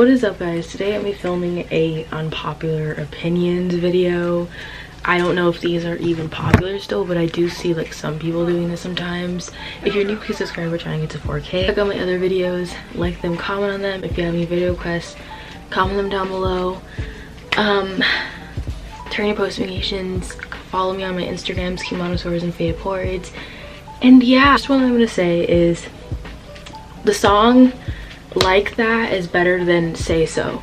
What is up, guys? Today I'm filming a unpopular opinions video. I don't know if these are even popular still, but I do see like some people doing this sometimes. If you're new, please subscribe. We're trying to get to 4K. Check out my other videos, like them, comment on them. If you have any video requests, comment them down below. Turn your post notifications. Follow me on my Instagrams, kymanachristineyt and faded. And yeah, just what I'm gonna say is the song Like That is better than Say So.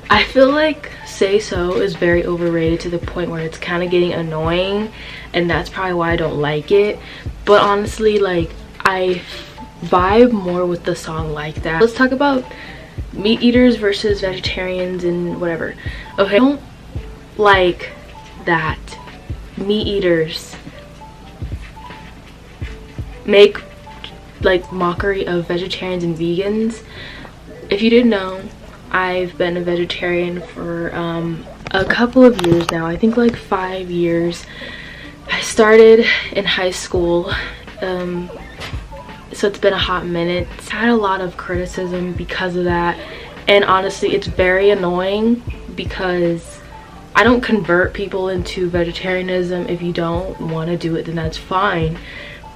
I feel like Say So is very overrated to the point where it's kind of getting annoying, and that's probably why I don't like it. But honestly, like, I vibe more with the song Like That. Let's talk about meat eaters versus vegetarians and whatever. Okay, I don't like that meat eaters make like mockery of vegetarians and vegans. If you didn't know, I've been a vegetarian for a couple of years now. I think like 5 years. I started in high school, so it's been a hot minute. I've had a lot of criticism because of that, and honestly it's very annoying because I don't convert people into vegetarianism. If you don't want to do it, then that's fine.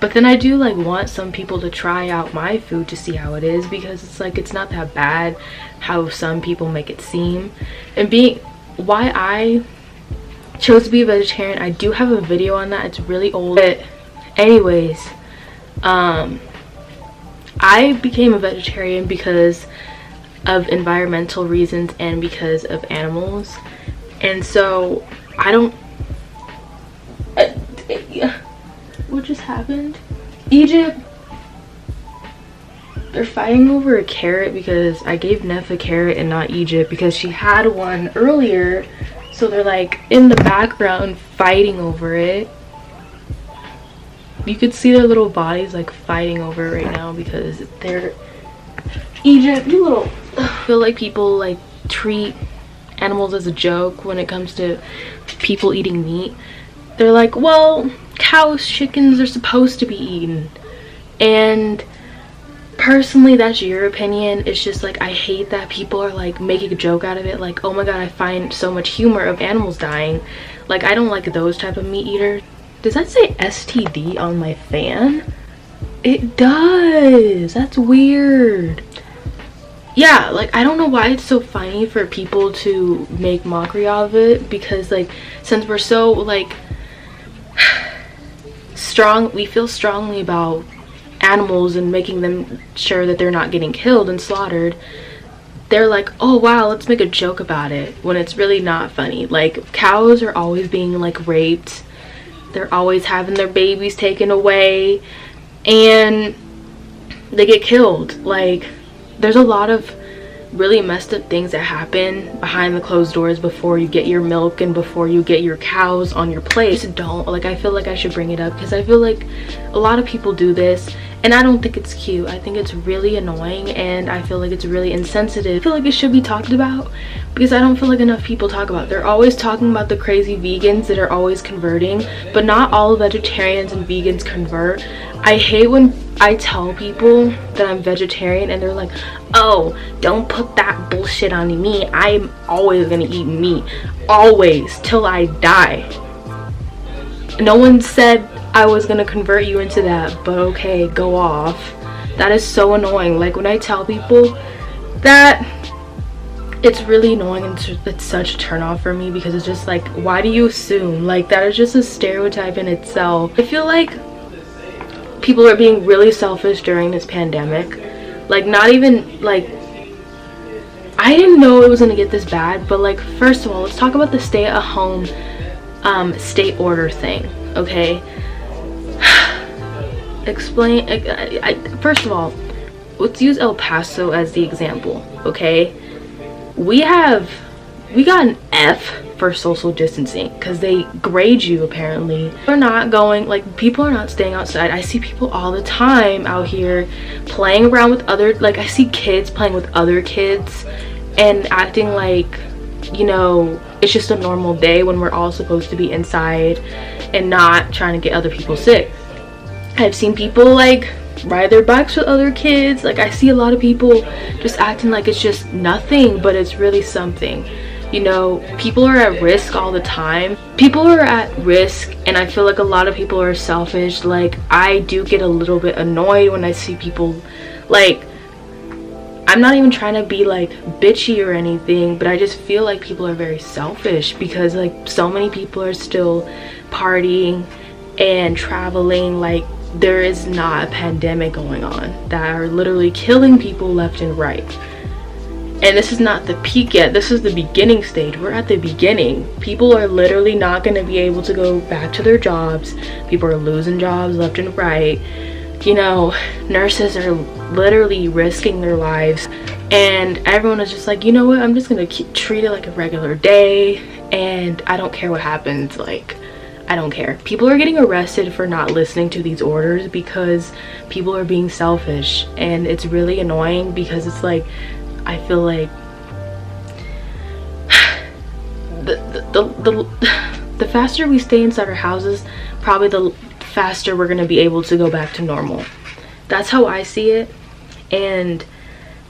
But then I do like want some people to try out my food to see how it is, because it's like it's not that bad how some people make it seem. And why I chose to be a vegetarian, I do have a video on that. It's really old. But anyways, I became a vegetarian because of environmental reasons and because of animals. And so I don't what just happened? Egypt, they're fighting over a carrot because I gave Neff a carrot and not Egypt because she had one earlier. So they're like in the background fighting over it. You could see their little bodies like fighting over it right now because they're Egypt, you little. I feel like people like treat animals as a joke when it comes to people eating meat. They're like, well, cows, chickens are supposed to be eaten. And personally, that's your opinion. It's just like, I hate that people are like making a joke out of it. Like, oh my god, I find so much humor of animals dying. Like, I don't like those type of meat eaters. Does that say STD on my fan? It does. That's weird. Yeah, like, I don't know why it's so funny for people to make mockery of it, because like, since we're so like we feel strongly about animals and making them sure that they're not getting killed and slaughtered, they're like, oh wow, let's make a joke about it, when it's really not funny. Like, cows are always being like raped, they're always having their babies taken away, and they get killed. Like, there's a lot of really messed up things that happen behind the closed doors before you get your milk and before you get your cows on your plate. Just don't, like, I feel like I should bring it up because I feel like a lot of people do this and I don't think it's cute. I think it's really annoying and I feel like it's really insensitive. I feel like it should be talked about because I don't feel like enough people talk about it. They're always talking about the crazy vegans that are always converting, but not all vegetarians and vegans convert. I hate when I tell people that I'm vegetarian and they're like, oh, don't put that bullshit on me. I'm always gonna eat meat. Always, till I die. No one said I was gonna convert you into that, but okay, go off. That is so annoying. Like, when I tell people that, it's really annoying and it's such a turn off for me because it's just like, why do you assume? Like, that is just a stereotype in itself. I feel like people are being really selfish during this pandemic. Like, not even like, I didn't know it was gonna get this bad, but like, first of all, let's talk about the stay-at-home state order thing, okay? Explain. First of all, let's use El Paso as the example, okay? We got an F for social distancing because they grade you, apparently. We're not going, like, people are not staying outside. I see people all the time out here playing around with other, like, I see kids playing with other kids and acting like, you know, it's just a normal day when we're all supposed to be inside and not trying to get other people sick. I've seen people like ride their bikes with other kids. Like, I see a lot of people just acting like it's just nothing, but it's really something. You know, people are at risk all the time. People are at risk, and I feel like a lot of people are selfish. Like, I do get a little bit annoyed when I see people, like, I'm not even trying to be like bitchy or anything, but I just feel like people are very selfish because like so many people are still partying and traveling. Like, there is not a pandemic going on that are literally killing people left and right. And this is not the peak yet. This is the beginning stage. We're at the beginning. People are literally not going to be able to go back to their jobs. People are losing jobs left and right. You know, nurses are literally risking their lives. And everyone is just like, you know what? I'm just going to treat it like a regular day. And I don't care what happens. Like, I don't care. People are getting arrested for not listening to these orders because people are being selfish. And it's really annoying because it's like, I feel like the faster we stay inside our houses, probably the faster we're gonna be able to go back to normal. That's how I see it. And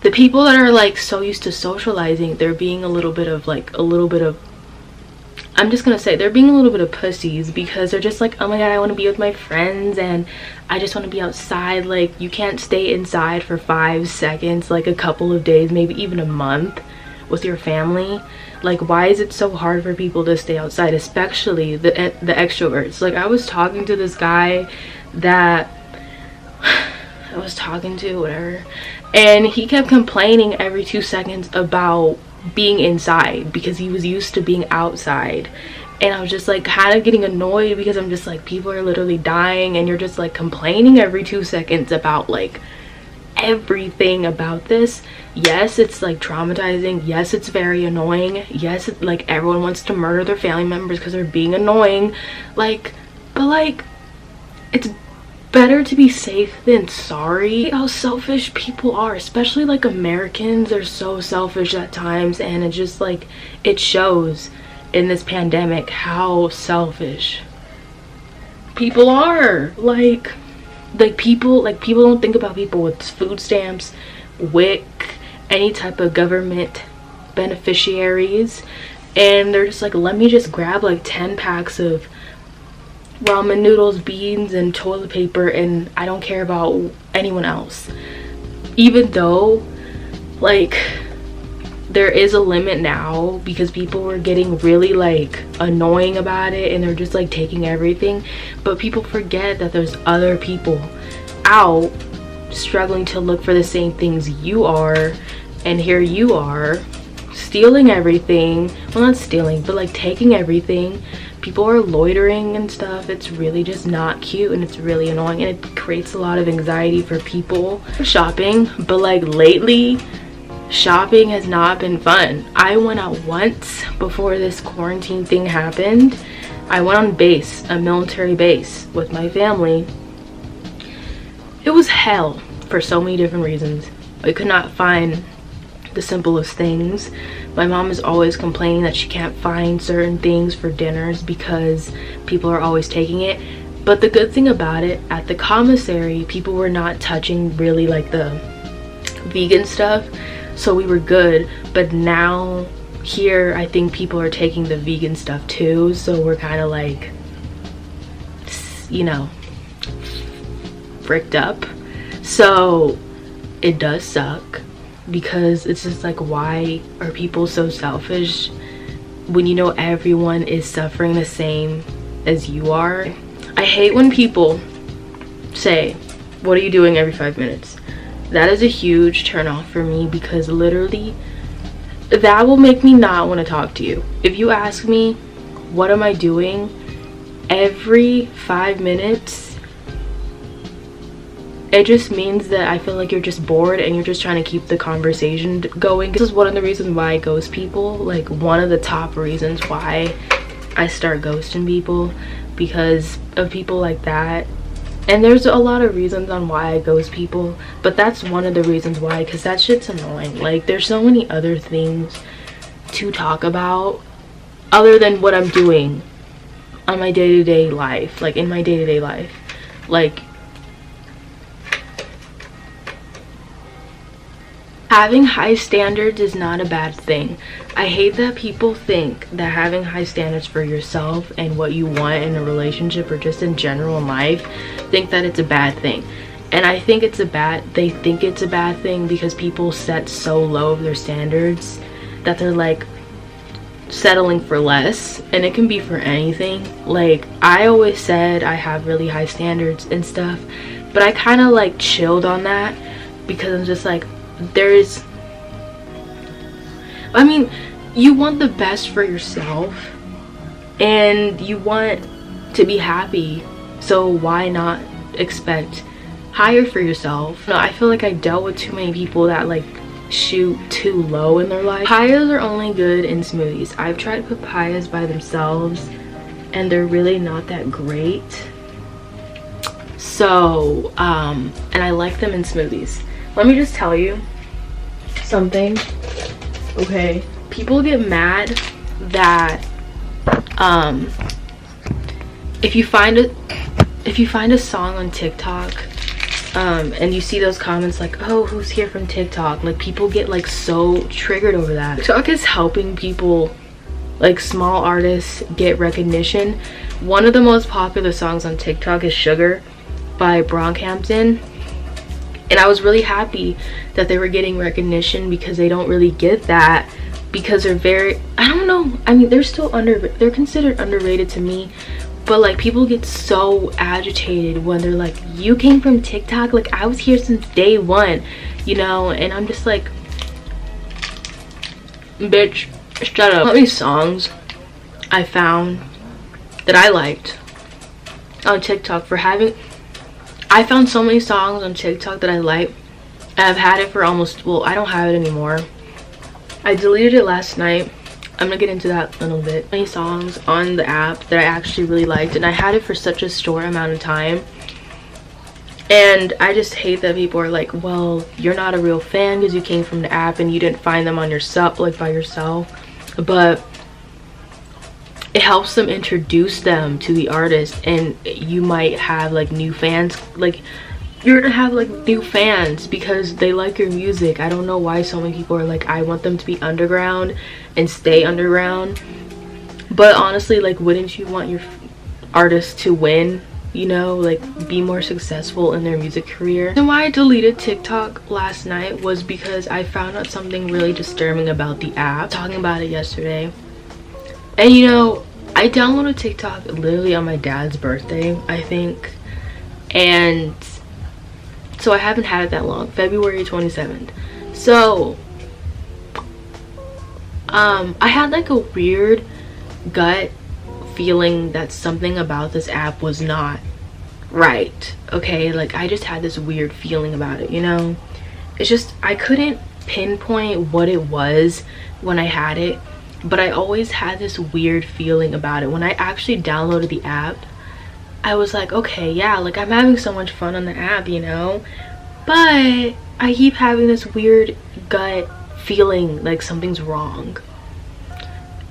the people that are like so used to socializing, they're being a little bit of I'm just gonna say they're being a little bit of pussies because they're just like, oh my god, I want to be with my friends and I just want to be outside. Like, you can't stay inside for 5 seconds, like a couple of days, maybe even a month with your family. Like, why is it so hard for people to stay outside, especially the extroverts? Like, I was talking to this guy that I was talking to, whatever, and he kept complaining every 2 seconds about being inside because he was used to being outside. And I was just like kind of getting annoyed because I'm just like, people are literally dying and you're just like complaining every 2 seconds about like everything about this. Yes, it's like traumatizing. Yes, it's very annoying. Yes, like everyone wants to murder their family members because they're being annoying. Like, but like, it's better to be safe than sorry. How selfish people are, especially like Americans are so selfish at times, and it just like, it shows in this pandemic how selfish people are. Like people don't think about people with food stamps, WIC, any type of government beneficiaries, and they're just like, let me just grab like 10 packs of ramen noodles, beans, and toilet paper, and I don't care about anyone else. Even though like there is a limit now because people were getting really like annoying about it and they're just like taking everything, but people forget that there's other people out struggling to look for the same things you are, and here you are stealing everything. Well, not stealing, but like taking everything. People are loitering and stuff. It's really just not cute, and it's really annoying, and it creates a lot of anxiety for people shopping. But like lately, shopping has not been fun. I went out once before this quarantine thing happened. I went on base, a military base, with my family. It was hell for so many different reasons. I could not find the simplest things. My mom is always complaining that she can't find certain things for dinners because people are always taking it. But the good thing about it, at the commissary, people were not touching really like the vegan stuff, so we were good. But now here, I think people are taking the vegan stuff too, so we're kind of like, you know, fricked up. So it does suck because it's just like, why are people so selfish when you know everyone is suffering the same as you are? I hate when people say, what are you doing every 5 minutes? That is a huge turn off for me because literally that will make me not want to talk to you. If you ask me, what am I doing every 5 minutes, it just means that I feel like you're just bored and you're just trying to keep the conversation going. This is one of the reasons why I ghost people. Like, one of the top reasons why I start ghosting people, because of people like that. And there's a lot of reasons on why I ghost people, but that's one of the reasons why, because that shit's annoying. Like, there's so many other things to talk about other than what I'm doing on my day-to-day life, like in my day-to-day life. Like, Having high standards is not a bad thing. I hate that people think that having high standards for yourself and what you want in a relationship or just in general in life, think that it's a bad thing. And I think they think it's a bad thing because people set so low of their standards that they're like settling for less, and it can be for anything. Like, I always said I have really high standards and stuff, but I kind of like chilled on that because I'm just like, I mean, you want the best for yourself and you want to be happy, so why not expect higher for yourself? No, I feel like I dealt with too many people that like shoot too low in their life. Papayas are only good in smoothies. I've tried papayas by themselves and they're really not that great. So and I like them in smoothies. Let me just tell you something, okay? People get mad that if you find a song on TikTok and you see those comments like, oh, who's here from TikTok, like people get like so triggered over that. TikTok is helping people, like small artists, get recognition. One of the most popular songs on TikTok is Sugar by Brockhampton, and I was really happy that they were getting recognition because they don't really get that, because they're very, I don't know, I mean, they're considered underrated to me. But like people get so agitated when they're like, you came from TikTok, like I was here since day one, you know? And I'm just like, bitch, shut up. How many songs I found that I liked on TikTok for having, I found so many songs on TikTok that I like, and I've had it for almost, well, I don't have it anymore. I deleted it last night. I'm gonna get into that a little bit. Many songs on the app that I actually really liked, and I had it for such a short amount of time. And I just hate that people are like, well, you're not a real fan because you came from the app and you didn't find them on yourself, like by yourself. But it helps them introduce them to the artist, and you might have like new fans. Like, you're gonna have like new fans because they like your music. I don't know why so many people are like, I want them to be underground and stay underground. But honestly, like, wouldn't you want your artist to win, you know, like be more successful in their music career? And why I deleted TikTok last night was because I found out something really disturbing about the app. Talking about it yesterday, and you know, I downloaded TikTok literally on my dad's birthday, I think, and so I haven't had it that long. February 27th. So I had like a weird gut feeling that something about this app was not right, okay? Like, I just had this weird feeling about it, you know? It's just, I couldn't pinpoint what it was when I had it, but I always had this weird feeling about it. When I actually downloaded the app, I was like, okay, yeah, like I'm having so much fun on the app, you know? But I keep having this weird gut feeling like something's wrong.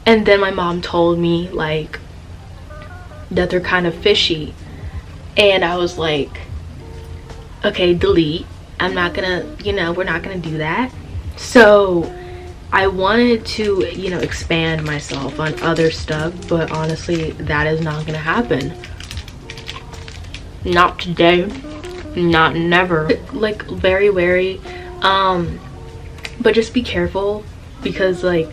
And then my mom told me like that they're kind of fishy, and I was like, okay, delete. I'm not gonna, you know, we're not gonna do that. So I wanted to, you know, expand myself on other stuff, but honestly that is not gonna happen. Not today, not never. Like, very wary, but just be careful because like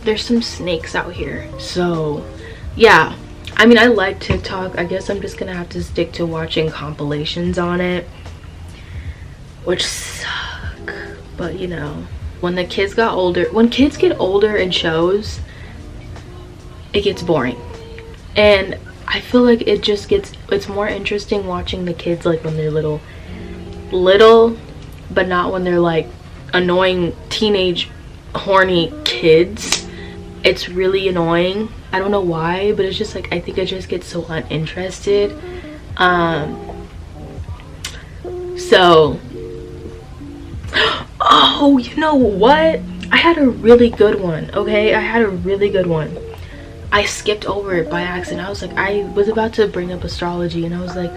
there's some snakes out here. So yeah, I mean, I like TikTok. I guess I'm just gonna have to stick to watching compilations on it, which suck. But you know, when the kids got older, when kids get older in shows, it gets boring. And I feel like it just gets, it's more interesting watching the kids like when they're little, but not when they're like annoying teenage horny kids. It's really annoying. I don't know why, but it's just like, I think it just gets so uninterested. So oh, you know what, I had a really good one, okay? I had a really good one. I skipped over it by accident. I was like, I was about to bring up astrology, and I was like,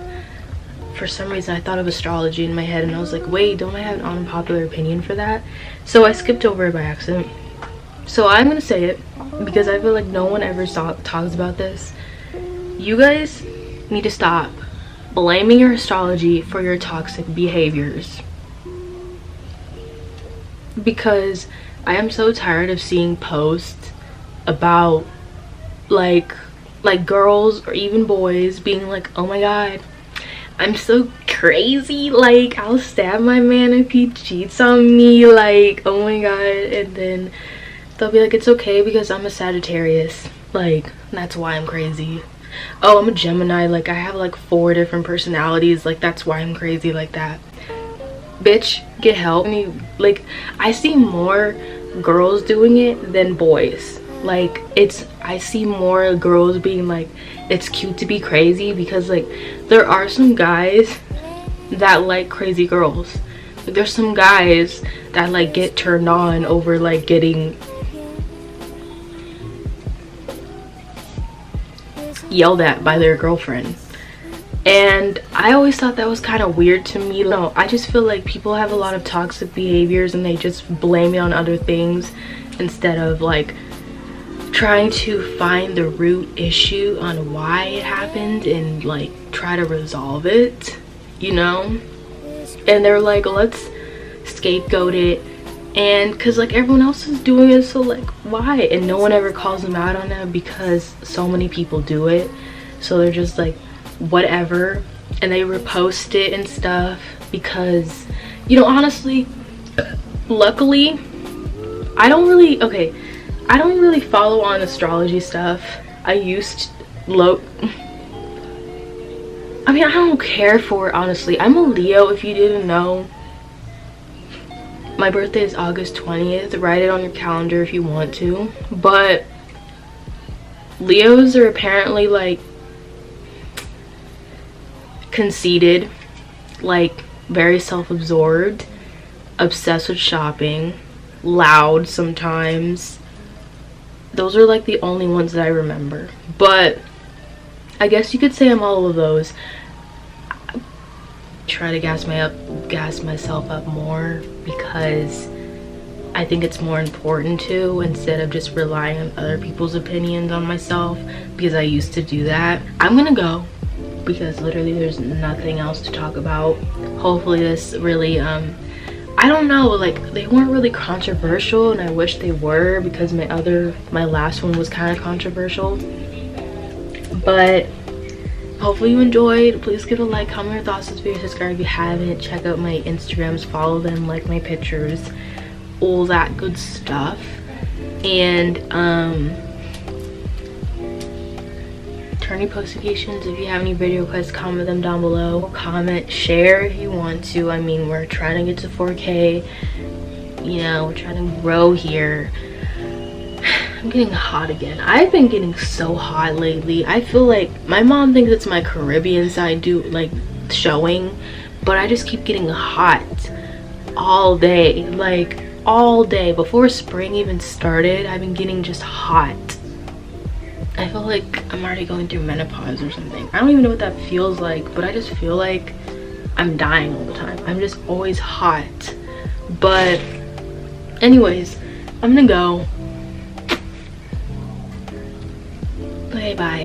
for some reason I thought of astrology in my head, and I was like, wait, don't I have an unpopular opinion for that? So I skipped over it by accident. So I'm gonna say it because I feel like no one ever talks about this. You guys need to stop blaming your astrology for your toxic behaviors, because I am so tired of seeing posts about like girls or even boys being like, oh my god, I'm so crazy, like I'll stab my man if he cheats on me, like oh my god. And then they'll be like, it's okay because I'm a Sagittarius, like that's why I'm crazy. Oh, I'm a Gemini, like I have like 4 different personalities, like that's why I'm crazy like that. Bitch, get help. I mean, like I see more girls doing it than boys. Like I see more girls being like, it's cute to be crazy, because like there are some guys that like crazy girls. Like there's some guys that like get turned on over like getting yelled at by their girlfriend. And I always thought that was kind of weird to me. No, I just feel like people have a lot of toxic behaviors and they just blame it on other things instead of like trying to find the root issue on why it happened and like try to resolve it, you know. And they're like, let's scapegoat it, and because like everyone else is doing it, so like why? And no one ever calls them out on that because so many people do it, so they're just like whatever, and they repost it and stuff. Because, you know, honestly, luckily I don't really follow on astrology stuff. I mean, I don't care for it, honestly. I'm a Leo, if you didn't know. My birthday is August 20th. Write it on your calendar if you want to. But Leos are apparently like conceited, like very self-absorbed, obsessed with shopping, loud sometimes. Those are like the only ones that I remember. But I guess you could say I'm all of those. Try to gas myself up more because I think it's more important to, instead of just relying on other people's opinions on myself, because I used to do that. I'm gonna go because literally there's nothing else to talk about. Hopefully this really I don't know, like they weren't really controversial, and I wish they were, because my last one was kind of controversial. But hopefully you enjoyed. Please give a like, comment your thoughts on this video, subscribe if you haven't, check out my Instagrams, follow them, like my pictures, all that good stuff. And turn your post notifications. If you have any video requests, comment them down below. Comment, share if you want to. I mean, we're trying to get to 4K, you know, we're trying to grow here. I'm getting hot again. I've been getting so hot lately. I feel like my mom thinks it's my Caribbean side showing, but I just keep getting hot all day, like all day. Before spring even started, I've been getting just hot. I feel like I'm already going through menopause or something. I don't even know what that feels like, but I just feel like I'm dying all the time. I'm just always hot. But anyways, I'm gonna go. Okay, bye.